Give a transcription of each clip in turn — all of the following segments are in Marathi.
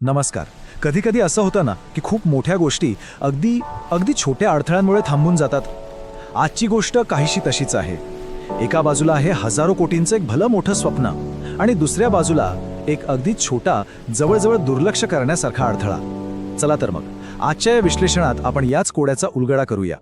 नमस्कार. कधी-कधी असं होतं ना, की खूप मोठ्या गोष्टी अगदी अगदी छोट्या अडथळ्यांमुळे थांबून जातात. आजची गोष्ट काहीशी तशीच आहे. एका बाजूला आहे हजारो कोटींचं एक भलं मोठं स्वप्न आणि दुसऱ्या बाजूला एक अगदी छोटा, जवळजवळ दुर्लक्ष करण्यासारखा अडथळा. चला तर मग आजच्या या विश्लेषणात आपण याच कोड्याचा उलगडा करूया.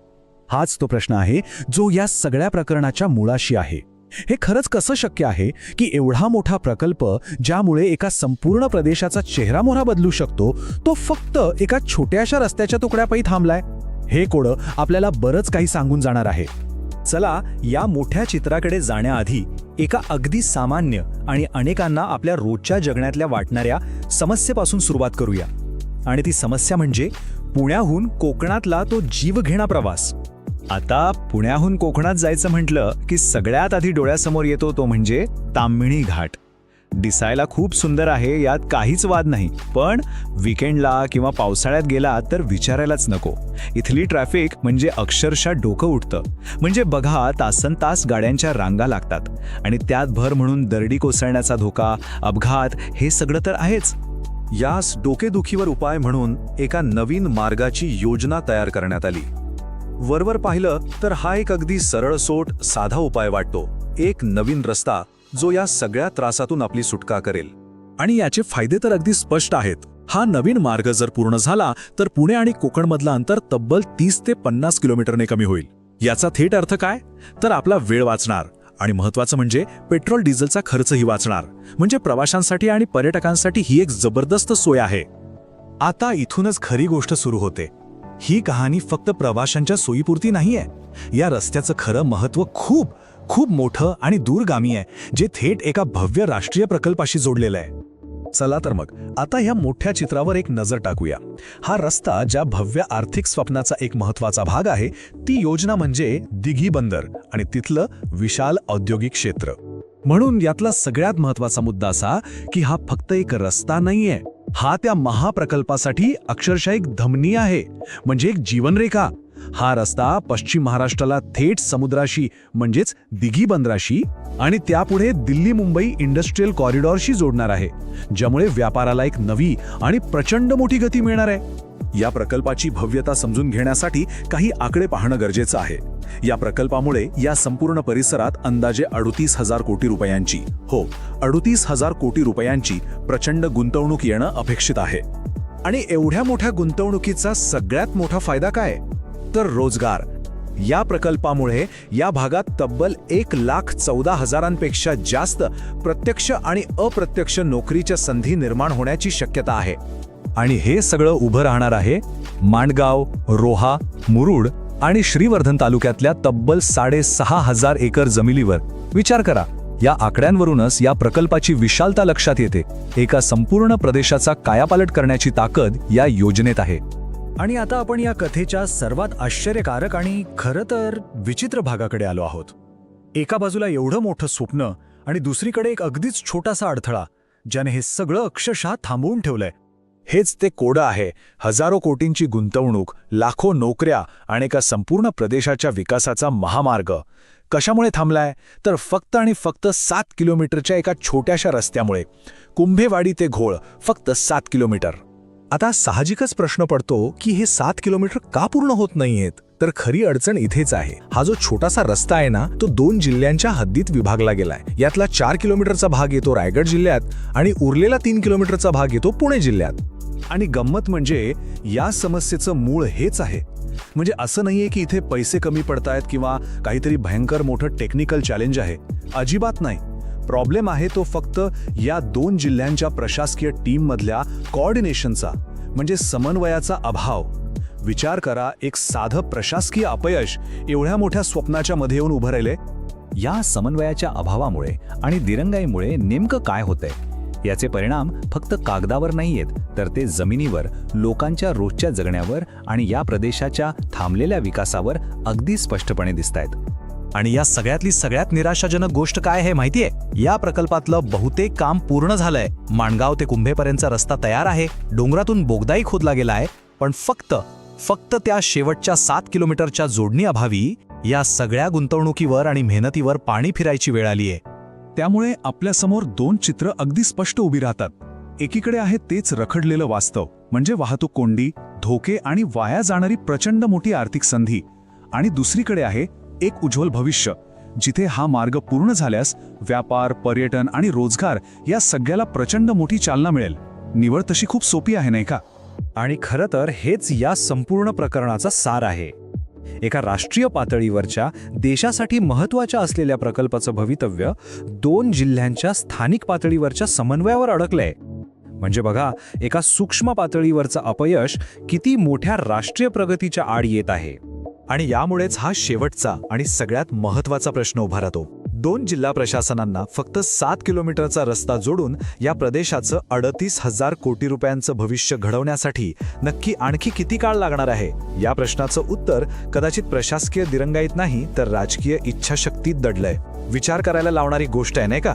हाच तो प्रश्न आहे जो या सगळ्या प्रकरणाच्या मुळाशी आहे. हे खरंच कसं शक्य आहे की एवढा मोठा प्रकल्प ज्यामुळे एका संपूर्ण प्रदेशाचा चेहरामोहरा बदलू शकतो, तो फक्त एका छोट्याशा रस्त्याच्या तुकड्यापायी थांबलाय? हे कोडं आपल्याला बरंच काही सांगून जाणार आहे. चला या मोठ्या चित्राकडे जाण्याआधी एका अगदी सामान्य आणि अनेकांना आपल्या रोजच्या जगण्यातल्या वाटणाऱ्या समस्येपासून सुरुवात करूया. आणि ती समस्या म्हणजे पुण्याहून कोकणातला तो जीवघेणा प्रवास. आता पुण्याहून कोकणात जायचं म्हटलं की सगळ्यात आधी डोळ्यासमोर येतो तो म्हणजे ताम्हिणी घाट. दिसायला खूप सुंदर आहे, यात काहीच वाद नाही. पण वीकेंडला किंवा पावसाळ्यात गेला तर विचारायलाच नको. इथली ट्रॅफिक म्हणजे अक्षरशः डोकं उठतं. म्हणजे बघा, तासन तास गाड्यांच्या रांगा लागतात आणि त्यात भर म्हणून दरडी कोसळण्याचा धोका, अपघात, हे सगळं तर आहेच. यास डोकेदुखीवर उपाय म्हणून एका नवीन मार्गाची योजना तयार करण्यात आली. वरवर पाहिलं तर हा एक अगदी सरळसोट साधा उपाय वाटतो. एक नवीन रस्ता जो या सगळ्या त्रासातून आपली सुटका करेल. आणि याचे फायदे तर अगदी स्पष्ट आहेत. हा नवीन मार्ग जर पूर्ण झाला तर पुणे आणि कोकणमधलं अंतर तब्बल 30 ते 50 किलोमीटरने कमी होईल. याचा थेट अर्थ काय? तर आपला वेळ वाचणार आणि महत्त्वाचं म्हणजे पेट्रोल डिझेलचा खर्चही वाचणार. म्हणजे प्रवाशांसाठी आणि पर्यटकांसाठी ही एक जबरदस्त सोय आहे. आता इथूनच खरी गोष्ट सुरू होते. ही कहाणी फक्त प्रवाशांच्या सोयीपुरती नाहीये. या रस्त्याचं खरं महत्त्व खूप खूप मोठं आणि दूरगामी आहे, जे थेट एका भव्य राष्ट्रीय प्रकल्पाशी जोडलेलं आहे. चला तर मग आता ह्या मोठ्या चित्रावर एक नजर टाकूया. हा रस्ता ज्या भव्य आर्थिक स्वप्नाचा एक महत्त्वाचा भाग आहे, ती योजना म्हणजे दिघी बंदर आणि तिथलं विशाल औद्योगिक क्षेत्र. म्हणून यातला सगळ्यात महत्त्वाचा मुद्दा असा की हा फक्त एक रस्ता नाहीये, हा त्या महाप्रकल्पासाठी अक्षरशः एक धमनी आहे, म्हणजे एक जीवनरेखा. हा रस्ता पश्चिम महाराष्ट्राला थेट समुद्राशी म्हणजेच दिघी बंदराशी आणि त्यापुढे दिल्ली मुंबई इंडस्ट्रियल कॉरिडॉरशी जोडणार आहे, ज्यामुळे व्यापाराला एक नवी आणि प्रचंड मोठी गती मिळणार आहे. या प्रकल्पाची भव्यता समजून घेण्यासाठी काही आकडे पाहणं गरजेचं आहे. या प्रकल्पामुळे या संपूर्ण परिसरात अंदाजे 38,000 कोटी रुपयांची 38,000 कोटी रुपयांची प्रचंड गुंतवणूक येणं अपेक्षित आहे. आणि एवढ्या मोठ्या गुंतवणुकीचा सगळ्यात मोठा फायदा काय? तर रोजगार. या प्रकल्पामुळे या भागात तब्बल 1,14,000पेक्षा जास्त प्रत्यक्ष आणि अप्रत्यक्ष नोकरीच्या संधी निर्माण होण्याची शक्यता आहे. आणि हे सगळं उभं राहणार आहे माणगाव, रोहा, मुरुड आणि श्रीवर्धन तालुक्यातल्या तब्बल 6,500 एकर जमिनीवर. विचार करा, या आकड्यांवरूनच या प्रकल्पाची विशालता लक्षात येते. एका संपूर्ण प्रदेशाचा कायापालट करण्याची ताकद या योजनेत आहे. आणि आता आपण या कथेच्या सर्वात आश्चर्यकारक आणि खरं तर विचित्र भागाकडे आलो आहोत. एका बाजूला एवढं मोठं स्वप्न आणि दुसरीकडे एक अगदीच छोटासा अडथळा, ज्याने हे सगळं अक्षरशः थांबवून ठेवलंय. हेच ते कोडं आहे. हजारो कोटींची गुंतवणूक, लाखो नोकऱ्या आणि एका संपूर्ण प्रदेशाच्या विकासाचा महामार्ग कशामुळे थांबलाय? तर फक्त आणि फक्त 7 किलोमीटरच्या एका छोट्याशा रस्त्यामुळे. कुंभेवाडी ते घोळ फक्त 7 किलोमीटर. आता साहजिकच प्रश्न पडतो की हे 7 किलोमीटर का पूर्ण होत नाहीयेत? तर खरी अडचण इथेच आहे. हा जो छोटासा रस्ता आहे ना, तो 2 जिल्ह्यांच्या हद्दीत विभागला गेलाय. यातला 4 किलोमीटरचा भाग येतो रायगड जिल्ह्यात आणि उरलेला 3 किलोमीटरचा भाग येतो पुणे जिल्ह्यात. आणि गंमत म्हणजे या समस्येचं मूळ हेच आहे. म्हणजे असं नाहीये की इथे पैसे कमी पडतायत किंवा काहीतरी भयंकर मोठं टेक्निकल चॅलेंज आहे. अजिबात नाही. प्रॉब्लेम आहे तो फक्त या 2 जिल्ह्यांच्या प्रशासकीय टीममधल्या कोऑर्डिनेशनचा, म्हणजे समन्वयाचा अभाव. विचार करा, एक साधं प्रशासकीय अपयश एवढ्या मोठ्या स्वप्नाच्या मध्ये येऊन उभं राहिले. या समन्वयाच्या अभावामुळे आणि दिरंगाईमुळे नेमकं काय होतंय? याचे परिणाम फक्त कागदावर नाहीयेत, तर ते जमिनीवर, लोकांच्या रोजच्या जगण्यावर आणि या प्रदेशाच्या थांबलेल्या विकासावर अगदी स्पष्टपणे दिसतायत. आणि या सगळ्यातली सगळ्यात निराशाजनक गोष्ट काय आहे माहितीये? या प्रकल्पातलं बहुतेक काम पूर्ण झालंय. माणगाव ते कुंभेपर्यंतचा रस्ता तयार आहे. डोंगरातून बोगदाही खोदला गेलाय. पण फक्त त्या शेवटच्या 7 किलोमीटरच्या जोडणी अभावी या सगळ्या गुंतवणुकीवर आणि मेहनतीवर पाणी फिरायची वेळ आलीये. त्यामुळे आपल्यासमोर 2 चित्र अगदी स्पष्ट उभी राहतात. एकीकडे आहे तेच रखडलेलं वास्तव, म्हणजे वाहतूक कोंडी, धोके आणि वाया जाणारी प्रचंड मोठी आर्थिक संधी. आणि दुसरीकडे आहे एक उज्ज्वल भविष्य, जिथे हा मार्ग पूर्ण झाल्यास व्यापार, पर्यटन आणि रोजगार या सगळ्याला प्रचंड मोठी चालना मिळेल. निवड तशी खूप सोपी आहे, नाही का? आणि खरं तर हेच या संपूर्ण प्रकरणाचा सार आहे. एका राष्ट्रीय पातळीवरच्या देशासाठी महत्त्वाच्या असलेल्या प्रकल्पाचं भवितव्य 2 जिल्ह्यांच्या स्थानिक पातळीवरच्या समन्वयावर अडकलंय. म्हणजे बघा, एका सूक्ष्म पातळीवरचं अपयश किती मोठ्या राष्ट्रीय प्रगतीच्या आड येत आहे. आणि यामुळेच हा शेवटचा आणि सगळ्यात महत्त्वाचा प्रश्न उभा राहतो. 2 जिल्हा प्रशासनांना फक्त 7 किलोमीटरचा रस्ता जोडून या प्रदेशाचं 38,000 कोटी रुपयांचं भविष्य घडवण्यासाठी नक्की आणखी किती काळ लागणार आहे? या प्रश्नाचं उत्तर कदाचित प्रशासकीय दिरंगाईत नाही, तर राजकीय इच्छाशक्तीत दडलंय. विचार करायला लावणारी गोष्ट आहे, नाही का?